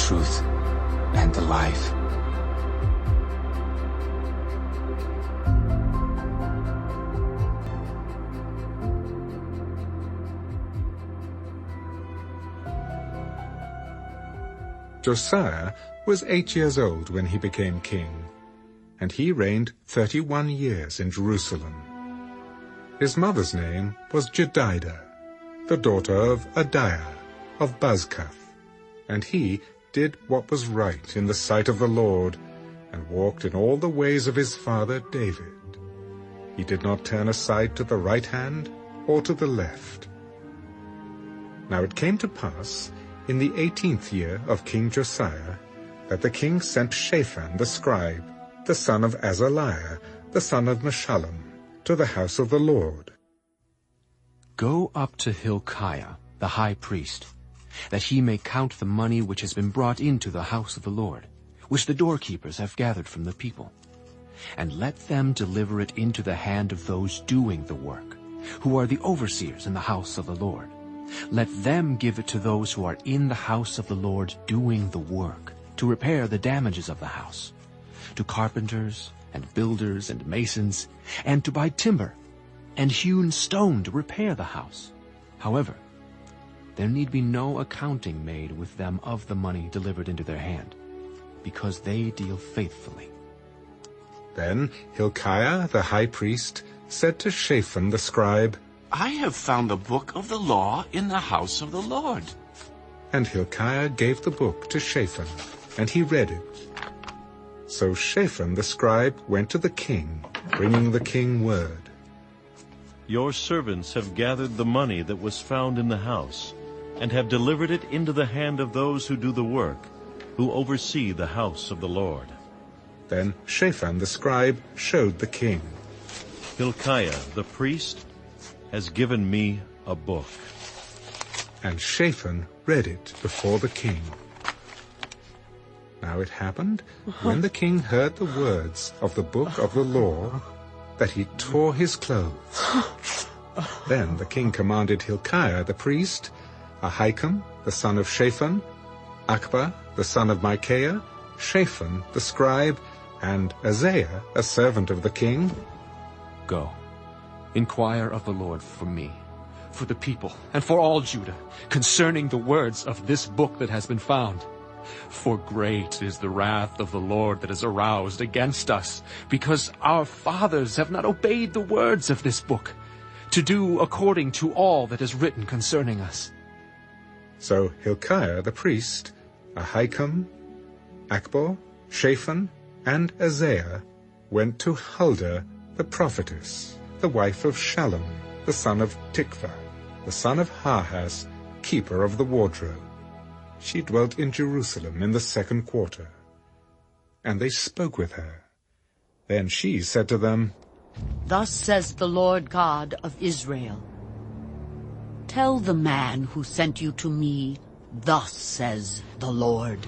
truth and the life. Josiah was 8 years old when he became king, and he reigned 31 years in Jerusalem. His mother's name was Jedidah, the daughter of Adiah of Bazkath, and he did what was right in the sight of the Lord, and walked in all the ways of his father David. He did not turn aside to the right hand or to the left. Now it came to pass, in the 18th year of King Josiah, that the king sent Shaphan the scribe, the son of Azaliah, the son of Meshullam, to the house of the Lord. Go up to Hilkiah, the high priest, that he may count the money which has been brought into the house of the Lord, which the doorkeepers have gathered from the people. And let them deliver it into the hand of those doing the work, who are the overseers in the house of the Lord. Let them give it to those who are in the house of the Lord doing the work, to repair the damages of the house, to carpenters and builders and masons, and to buy timber and hewn stone to repair the house. However, there need be no accounting made with them of the money delivered into their hand, because they deal faithfully. Then Hilkiah the high priest said to Shaphan the scribe, I have found the book of the law in the house of the Lord. And Hilkiah gave the book to Shaphan, and he read it. So Shaphan the scribe went to the king, bringing the king word. Your servants have gathered the money that was found in the house, and have delivered it into the hand of those who do the work, who oversee the house of the Lord. Then Shaphan the scribe showed the king. Hilkiah the priest has given me a book. And Shaphan read it before the king. Now it happened, when the king heard the words of the book of the law, that he tore his clothes. Then the king commanded Hilkiah the priest, Ahikam the son of Shaphan, Akbah the son of Micaiah, Shaphan the scribe, and Azariah, a servant of the king, Go, inquire of the Lord for me, for the people, and for all Judah, concerning the words of this book that has been found. For great is the wrath of the Lord that is aroused against us, because our fathers have not obeyed the words of this book, to do according to all that is written concerning us. So Hilkiah the priest, Ahikam, Akbor, Shaphan, and Azariah went to Huldah the prophetess, the wife of Shallum, the son of Tikvah, the son of Harhas, keeper of the wardrobe. She dwelt in Jerusalem in the 2nd quarter. And they spoke with her. Then she said to them, Thus says the Lord God of Israel, Tell the man who sent you to me, Thus says the Lord,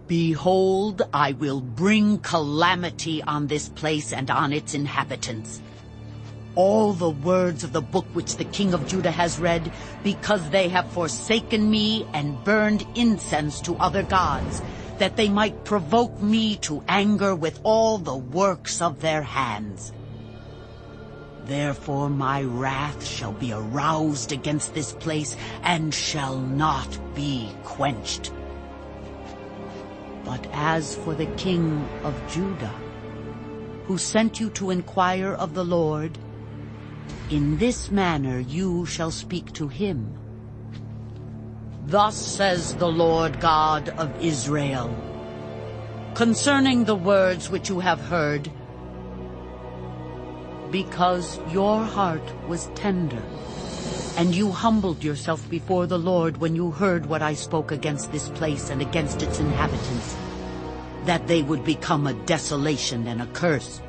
Behold, I will bring calamity on this place and on its inhabitants. All the words of the book which the king of Judah has read, because they have forsaken me and burned incense to other gods, that they might provoke me to anger with all the works of their hands. Therefore my wrath shall be aroused against this place, and shall not be quenched. But as for the king of Judah, who sent you to inquire of the Lord, in this manner you shall speak to him. Thus says the Lord God of Israel, concerning the words which you have heard, because your heart was tender, and you humbled yourself before the Lord when you heard what I spoke against this place and against its inhabitants, that they would become a desolation and a curse.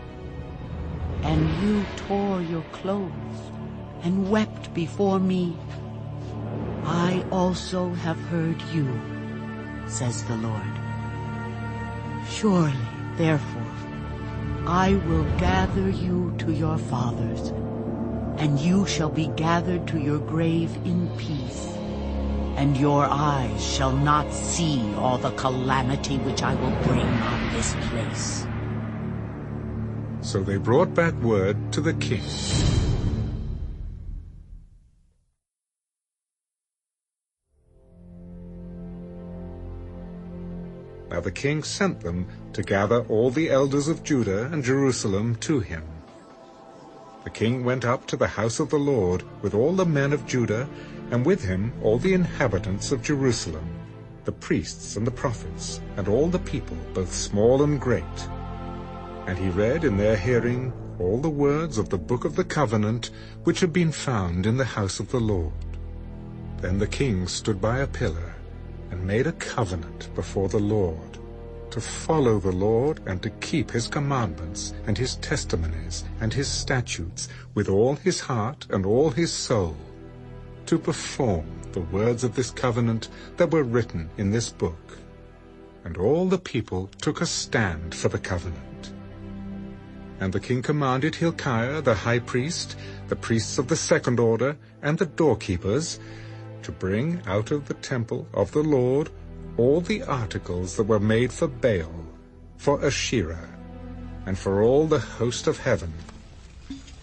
And you tore your clothes and wept before me. I also have heard you, says the Lord. Surely, therefore, I will gather you to your fathers, and you shall be gathered to your grave in peace, and your eyes shall not see all the calamity which I will bring on this place. So they brought back word to the king. Now the king sent them to gather all the elders of Judah and Jerusalem to him. The king went up to the house of the Lord with all the men of Judah, and with him all the inhabitants of Jerusalem, the priests and the prophets, and all the people, both small and great. And he read in their hearing all the words of the book of the covenant which had been found in the house of the Lord. Then the king stood by a pillar and made a covenant before the Lord, to follow the Lord and to keep his commandments and his testimonies and his statutes with all his heart and all his soul, to perform the words of this covenant that were written in this book. And all the people took a stand for the covenant. And the king commanded Hilkiah the high priest, the priests of the second order, and the doorkeepers, to bring out of the temple of the Lord all the articles that were made for Baal, for Asherah, and for all the host of heaven.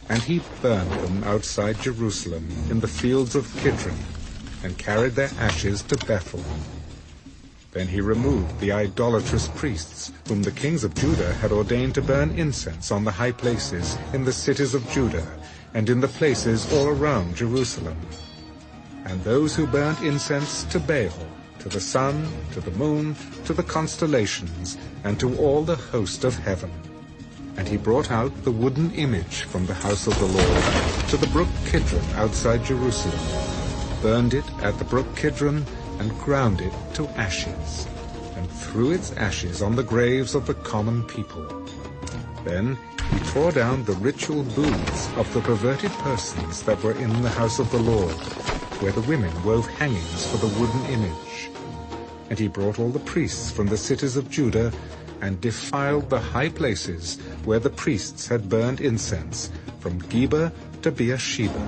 And he burned them outside Jerusalem in the fields of Kidron, and carried their ashes to Bethel. Then he removed the idolatrous priests, whom the kings of Judah had ordained to burn incense on the high places in the cities of Judah, and in the places all around Jerusalem. And those who burnt incense to Baal, to the sun, to the moon, to the constellations, and to all the host of heaven. And he brought out the wooden image from the house of the Lord to the brook Kidron outside Jerusalem, burned it at the brook Kidron, and ground it to ashes, and threw its ashes on the graves of the common people. Then he tore down the ritual booths of the perverted persons that were in the house of the Lord, where the women wove hangings for the wooden image. And he brought all the priests from the cities of Judah, and defiled the high places where the priests had burned incense, from Geba to Beersheba.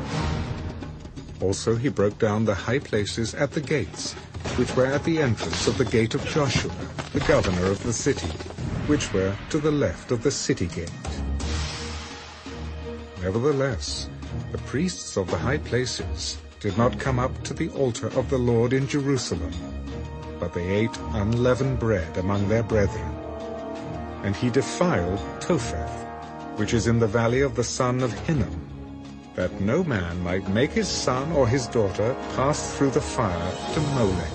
Also he broke down the high places at the gates, which were at the entrance of the gate of Joshua, the governor of the city, which were to the left of the city gate. Nevertheless, the priests of the high places did not come up to the altar of the Lord in Jerusalem, but they ate unleavened bread among their brethren. And he defiled Topheth, which is in the valley of the son of Hinnom, that no man might make his son or his daughter pass through the fire to Molech.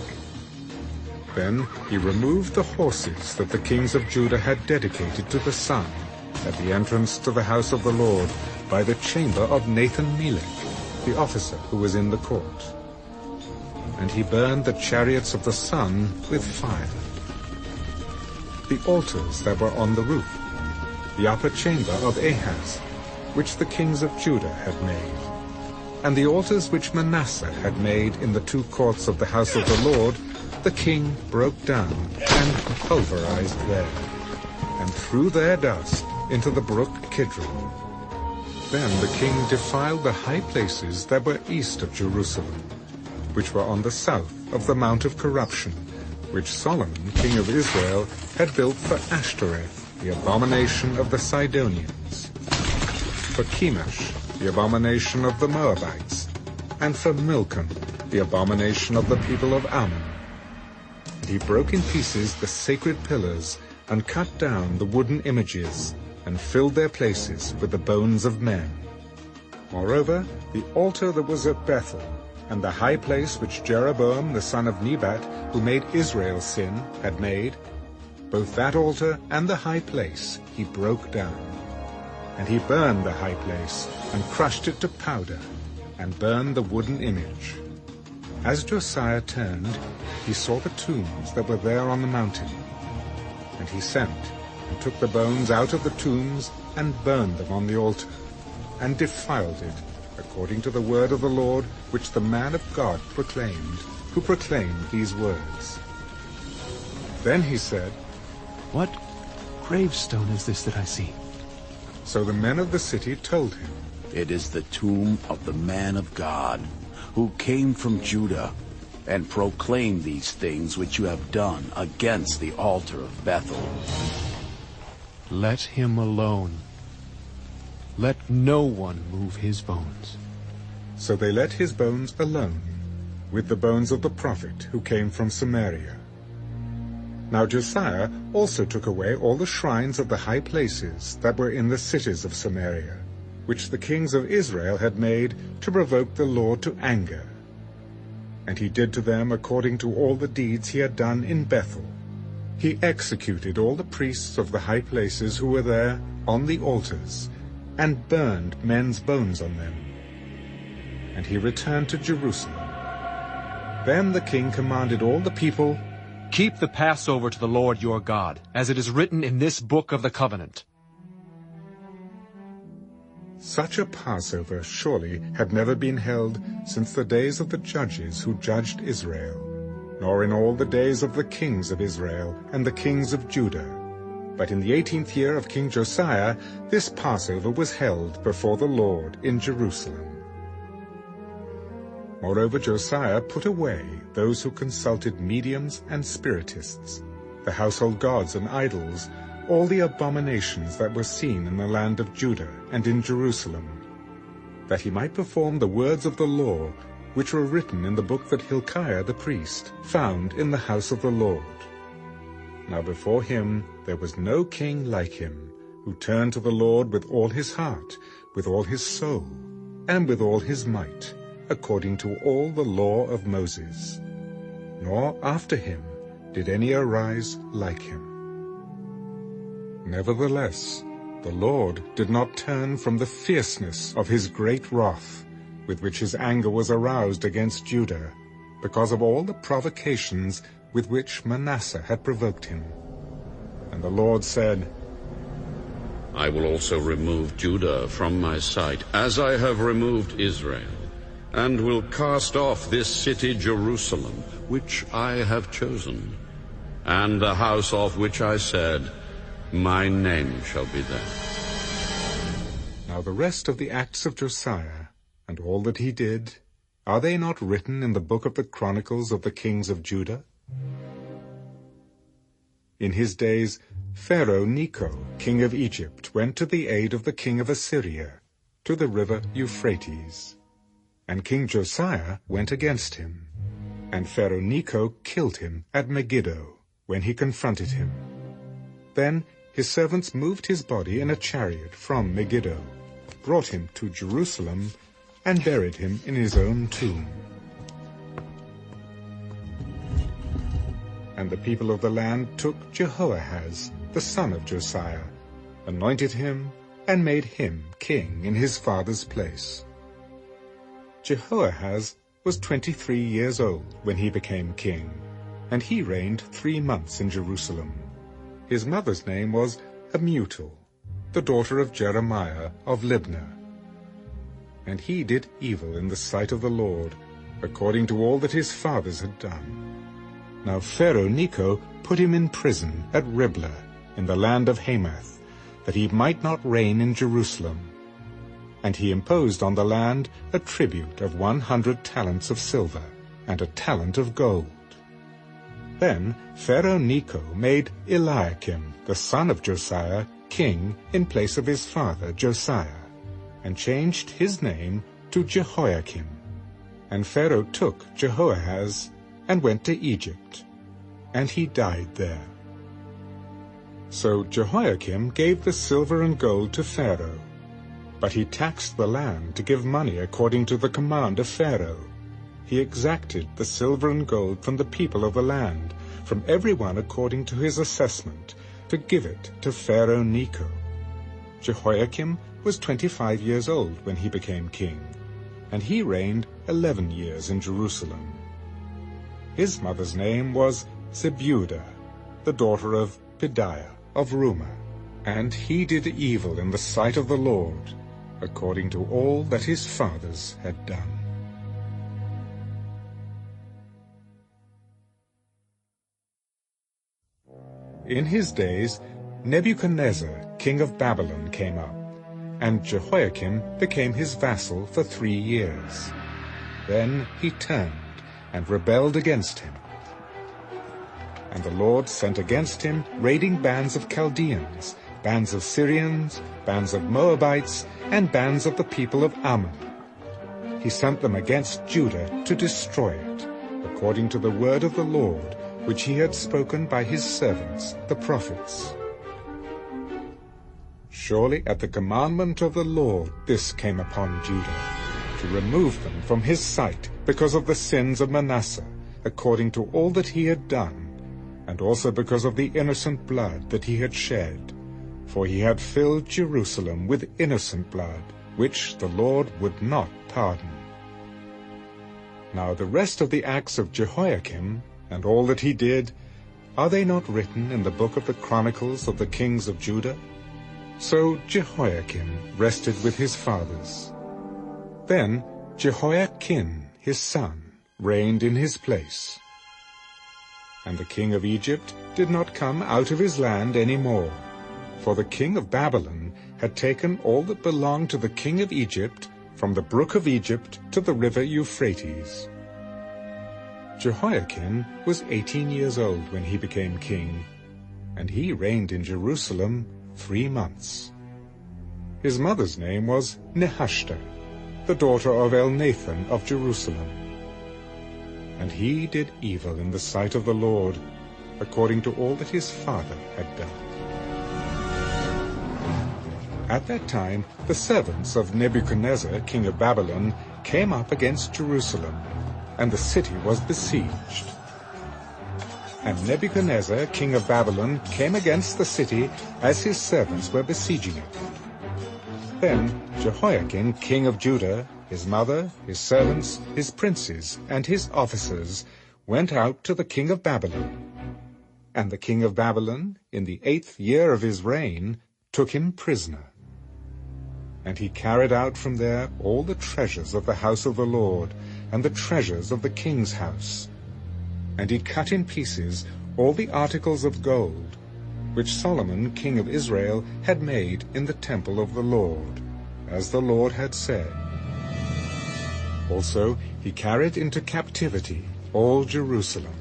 Then he removed the horses that the kings of Judah had dedicated to the sun at the entrance to the house of the Lord by the chamber of Nathan-Melech, the officer who was in the court. And he burned the chariots of the sun with fire. The altars that were on the roof, the upper chamber of Ahaz, which the kings of Judah had made, and the altars which Manasseh had made in the two courts of the house of the Lord, the king broke down and pulverized there, and threw their dust into the brook Kidron. Then the king defiled the high places that were east of Jerusalem, which were on the south of the Mount of Corruption, which Solomon, king of Israel, had built for Ashtoreth, the abomination of the Sidonians, for Chemosh, the abomination of the Moabites, and for Milcom, the abomination of the people of Ammon. And he broke in pieces the sacred pillars, and cut down the wooden images, and filled their places with the bones of men. Moreover, the altar that was at Bethel, and the high place which Jeroboam the son of Nebat, who made Israel sin, had made, both that altar and the high place he broke down. And he burned the high place, and crushed it to powder, and burned the wooden image. As Josiah turned, he saw the tombs that were there on the mountain. And he sent, and took the bones out of the tombs, and burned them on the altar, and defiled it, according to the word of the Lord, which the man of God proclaimed, who proclaimed these words. Then he said, What gravestone is this that I see? So the men of the city told him, It is the tomb of the man of God, who came from Judah. and proclaim these things which you have done against the altar of Bethel. Let him alone. Let no one move his bones. So they let his bones alone, with the bones of the prophet who came from Samaria. Now Josiah also took away all the shrines of the high places that were in the cities of Samaria, which the kings of Israel had made to provoke the Lord to anger. And he did to them according to all the deeds he had done in Bethel. He executed all the priests of the high places who were there on the altars, and burned men's bones on them. And he returned to Jerusalem. Then the king commanded all the people, Keep the Passover to the Lord your God, as it is written in this book of the covenant. Such a Passover surely had never been held since the days of the judges who judged Israel, nor in all the days of the kings of Israel and the kings of Judah. But in the 18th year of King Josiah, this Passover was held before the Lord in Jerusalem. Moreover, Josiah put away those who consulted mediums and spiritists, the household gods and idols, all the abominations that were seen in the land of Judah and in Jerusalem, that he might perform the words of the law which were written in the book that Hilkiah the priest found in the house of the Lord. Now before him there was no king like him, who turned to the Lord with all his heart, with all his soul, and with all his might, according to all the law of Moses. Nor after him did any arise like him. Nevertheless, the Lord did not turn from the fierceness of his great wrath, with which his anger was aroused against Judah, because of all the provocations with which Manasseh had provoked him. And the Lord said, I will also remove Judah from my sight, as I have removed Israel, and will cast off this city Jerusalem, which I have chosen, and the house of which I said, My name shall be there. Now the rest of the acts of Josiah, and all that he did, are they not written in the book of the Chronicles of the kings of Judah? In his days, Pharaoh Necho, king of Egypt, went to the aid of the king of Assyria, to the river Euphrates. And King Josiah went against him. And Pharaoh Necho killed him at Megiddo, when he confronted him. Then his servants moved his body in a chariot from Megiddo, brought him to Jerusalem, and buried him in his own tomb. And the people of the land took Jehoahaz, the son of Josiah, anointed him, and made him king in his father's place. Jehoahaz was 23 years old when he became king, and he reigned 3 months in Jerusalem. His mother's name was Amutal, the daughter of Jeremiah of Libnah. And he did evil in the sight of the Lord, according to all that his fathers had done. Now Pharaoh Necho put him in prison at Riblah, in the land of Hamath, that he might not reign in Jerusalem. And he imposed on the land a tribute of 100 talents of silver, and a talent of gold. Then Pharaoh Necho made Eliakim, the son of Josiah, king in place of his father Josiah, and changed his name to Jehoiakim. And Pharaoh took Jehoahaz and went to Egypt, and he died there. So Jehoiakim gave the silver and gold to Pharaoh, but he taxed the land to give money according to the command of Pharaoh. He exacted the silver and gold from the people of the land, from everyone according to his assessment, to give it to Pharaoh Necho. Jehoiakim was 25 years old when he became king, and he reigned 11 years in Jerusalem. His mother's name was Zebudah, the daughter of Pedaiah of Rumah, and he did evil in the sight of the Lord, according to all that his fathers had done. In his days, Nebuchadnezzar, king of Babylon, came up, and Jehoiakim became his vassal for 3 years. Then he turned and rebelled against him. And the Lord sent against him raiding bands of Chaldeans, bands of Syrians, bands of Moabites, and bands of the people of Ammon. He sent them against Judah to destroy it, according to the word of the Lord, which he had spoken by his servants, the prophets. Surely at the commandment of the Lord this came upon Judah, to remove them from his sight because of the sins of Manasseh, according to all that he had done, and also because of the innocent blood that he had shed. For he had filled Jerusalem with innocent blood, which the Lord would not pardon. Now the rest of the acts of Jehoiakim, and all that he did, are they not written in the book of the Chronicles of the kings of Judah? So Jehoiakim rested with his fathers. Then Jehoiachin his son reigned in his place. And the king of Egypt did not come out of his land any more, for the king of Babylon had taken all that belonged to the king of Egypt from the brook of Egypt to the river Euphrates. Jehoiachin was 18 years old when he became king, and he reigned in Jerusalem 3 months. His mother's name was Nehushta, the daughter of Elnathan of Jerusalem. And he did evil in the sight of the Lord, according to all that his father had done. At that time the servants of Nebuchadnezzar, king of Babylon, came up against Jerusalem, and the city was besieged. And Nebuchadnezzar, king of Babylon, came against the city as his servants were besieging it. Then Jehoiachin, king of Judah, his mother, his servants, his princes, and his officers went out to the king of Babylon. And the king of Babylon, in the 8th year of his reign, took him prisoner. And he carried out from there all the treasures of the house of the Lord, and the treasures of the king's house. And he cut in pieces all the articles of gold, which Solomon king of Israel had made in the temple of the Lord, as the Lord had said. Also he carried into captivity all Jerusalem,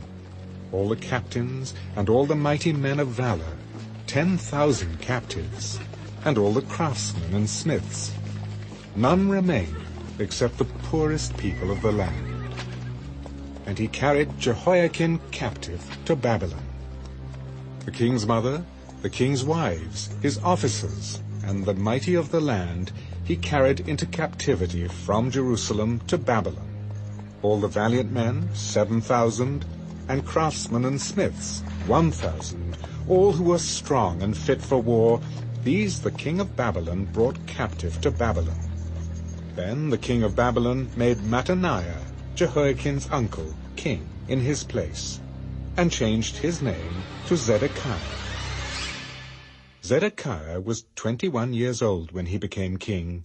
all the captains and all the mighty men of valor, 10,000 captives, and all the craftsmen and smiths. None remained except the poorest people of the land. And he carried Jehoiachin captive to Babylon. The king's mother, the king's wives, his officers, and the mighty of the land he carried into captivity from Jerusalem to Babylon. All the valiant men, 7,000, and craftsmen and smiths, 1,000, all who were strong and fit for war, these the king of Babylon brought captive to Babylon. Then the king of Babylon made Mattaniah, Jehoiachin's uncle, king in his place, and changed his name to Zedekiah. Zedekiah was 21 years old when he became king,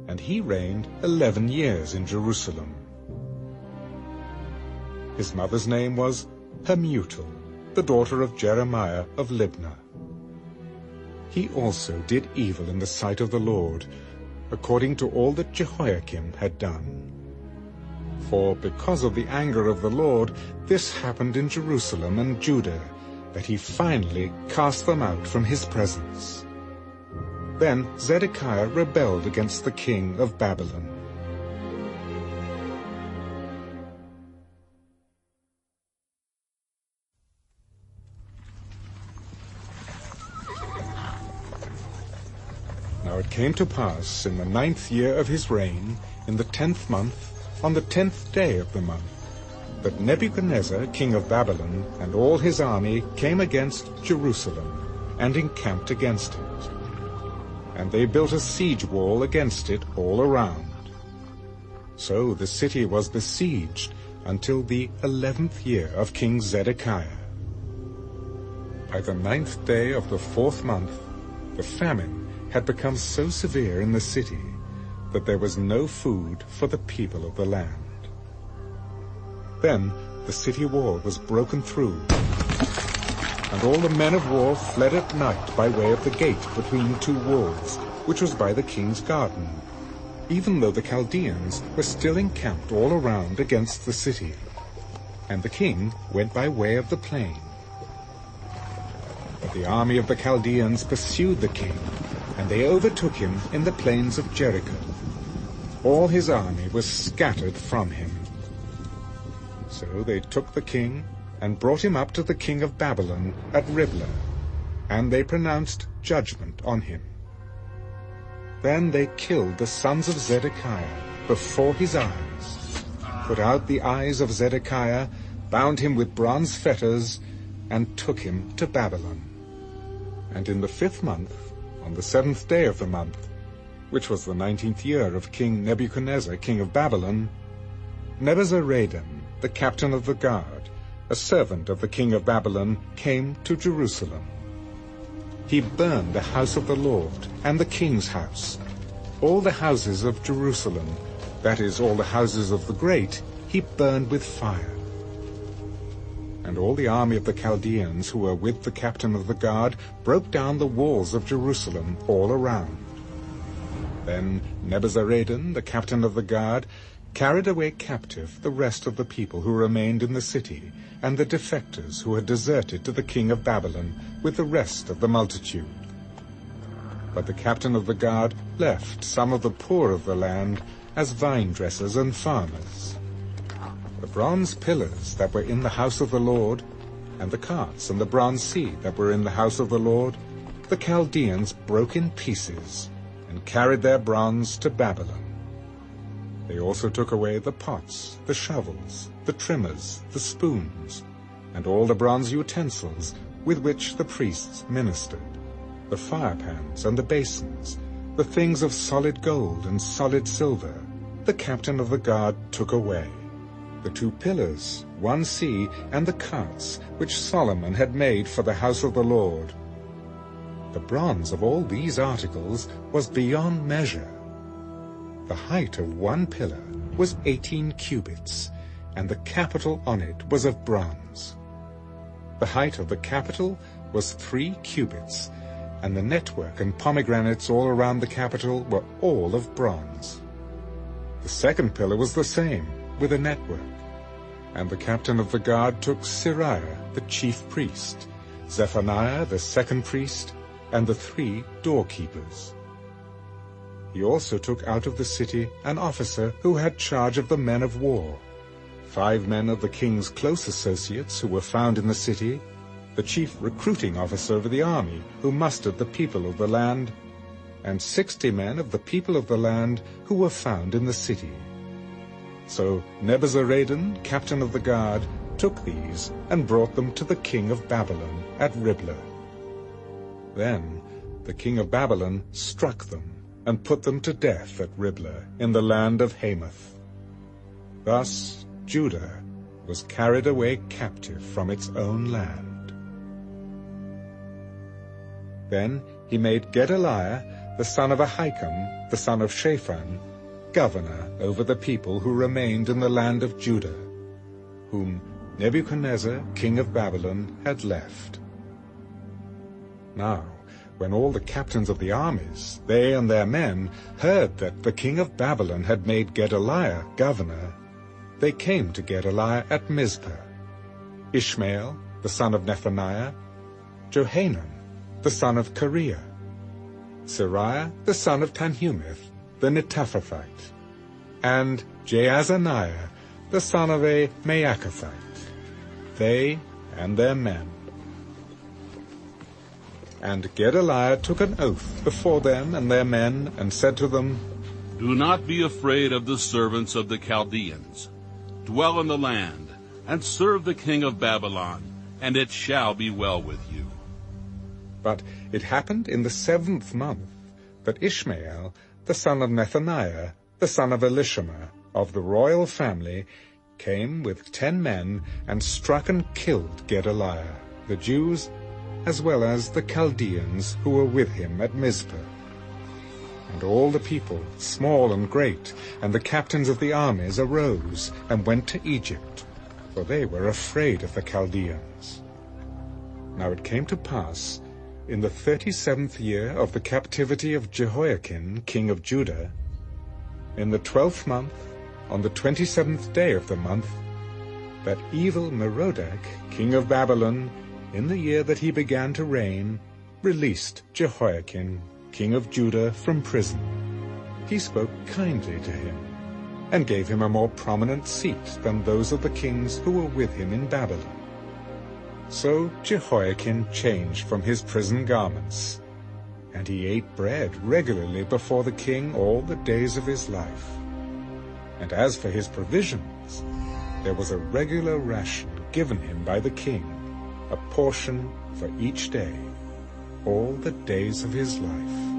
and he reigned 11 years in Jerusalem. His mother's name was Hamutal, the daughter of Jeremiah of Libnah. He also did evil in the sight of the Lord, according to all that Jehoiakim had done. For because of the anger of the Lord, this happened in Jerusalem and Judah, that he finally cast them out from his presence. Then Zedekiah rebelled against the king of Babylon. Now it came to pass in the 9th year of his reign, in the 10th month, on the 10th day of the month, that Nebuchadnezzar, king of Babylon, and all his army came against Jerusalem, and encamped against it. And they built a siege wall against it all around. So the city was besieged until the 11th year of King Zedekiah. By the 9th day of the 4th month, the famine had become so severe in the city that there was no food for the people of the land. Then the city wall was broken through, and all the men of war fled at night by way of the gate between 2 walls, which was by the king's garden, even though the Chaldeans were still encamped all around against the city. and the king went by way of the plain. But the army of the Chaldeans pursued the king, and they overtook him in the plains of Jericho. All his army was scattered from him. So they took the king and brought him up to the king of Babylon at Riblah, and they pronounced judgment on him. Then they killed the sons of Zedekiah before his eyes, put out the eyes of Zedekiah, bound him with bronze fetters, and took him to Babylon. And in the 5th month, on the 7th day of the month, which was the 19th year of King Nebuchadnezzar, king of Babylon, Nebuzaradan, the captain of the guard, a servant of the king of Babylon, came to Jerusalem. He burned the house of the Lord and the king's house. All the houses of Jerusalem, that is, all the houses of the great, he burned with fire. And all the army of the Chaldeans who were with the captain of the guard broke down the walls of Jerusalem all around. Then Nebuzaradan, the captain of the guard, carried away captive the rest of the people who remained in the city, and the defectors who had deserted to the king of Babylon with the rest of the multitude. But the captain of the guard left some of the poor of the land as vine dressers and farmers. The bronze pillars that were in the house of the Lord, and the carts and the bronze sea that were in the house of the Lord, the Chaldeans broke in pieces, and carried their bronze to Babylon. They also took away the pots, the shovels, the trimmers, the spoons, and all the bronze utensils with which the priests ministered, the firepans and the basins, the things of solid gold and solid silver, the captain of the guard took away. The 2 pillars, 1 sea, and the carts which Solomon had made for the house of the Lord. The bronze of all these articles was beyond measure. The height of 1 pillar was 18 cubits, and the capital on it was of bronze. The height of the capital was 3 cubits, and the network and pomegranates all around the capital were all of bronze. The 2nd pillar was the same, with a network. And the captain of the guard took Siriah, the chief priest, Zephaniah, the 2nd priest, and the 3 doorkeepers. He also took out of the city an officer who had charge of the men of war, 5 men of the king's close associates who were found in the city, the chief recruiting officer of the army who mustered the people of the land, and 60 men of the people of the land who were found in the city. So Nebuzaradan, captain of the guard, took these and brought them to the king of Babylon at Riblah. Then the king of Babylon struck them and put them to death at Riblah in the land of Hamath. Thus Judah was carried away captive from its own land. Then he made Gedaliah, the son of Ahikam, the son of Shaphan, governor over the people who remained in the land of Judah, whom Nebuchadnezzar, king of Babylon, had left. Now, when all the captains of the armies, they and their men, heard that the king of Babylon had made Gedaliah governor, they came to Gedaliah at Mizpah, Ishmael, the son of Nethaniah, Johanan, the son of Kareah, Sariah, the son of Tanhumeth, the Netophathite, and Jaazaniah, the son of a Maacathite, they and their men. And Gedaliah took an oath before them and their men, and said to them, Do not be afraid of the servants of the Chaldeans. Dwell in the land, and serve the king of Babylon, and it shall be well with you. But it happened in the 7th month that Ishmael, the son of Nethaniah, the son of Elishama, of the royal family, came with 10 men and struck and killed Gedaliah, the Jews, as well as the Chaldeans who were with him at Mizpah. And all the people, small and great, and the captains of the armies arose and went to Egypt, for they were afraid of the Chaldeans. Now it came to pass, in the 37th year of the captivity of Jehoiakim, king of Judah, in the 12th month, on the 27th day of the month, But evil Merodach, king of Babylon, in the year that he began to reign, released Jehoiakim, king of Judah, from prison. He spoke kindly to him, and gave him a more prominent seat than those of the kings who were with him in Babylon. So Jehoiakim changed from his prison garments, and he ate bread regularly before the king all the days of his life. And as for his provisions, there was a regular ration given him by the king, a portion for each day, all the days of his life.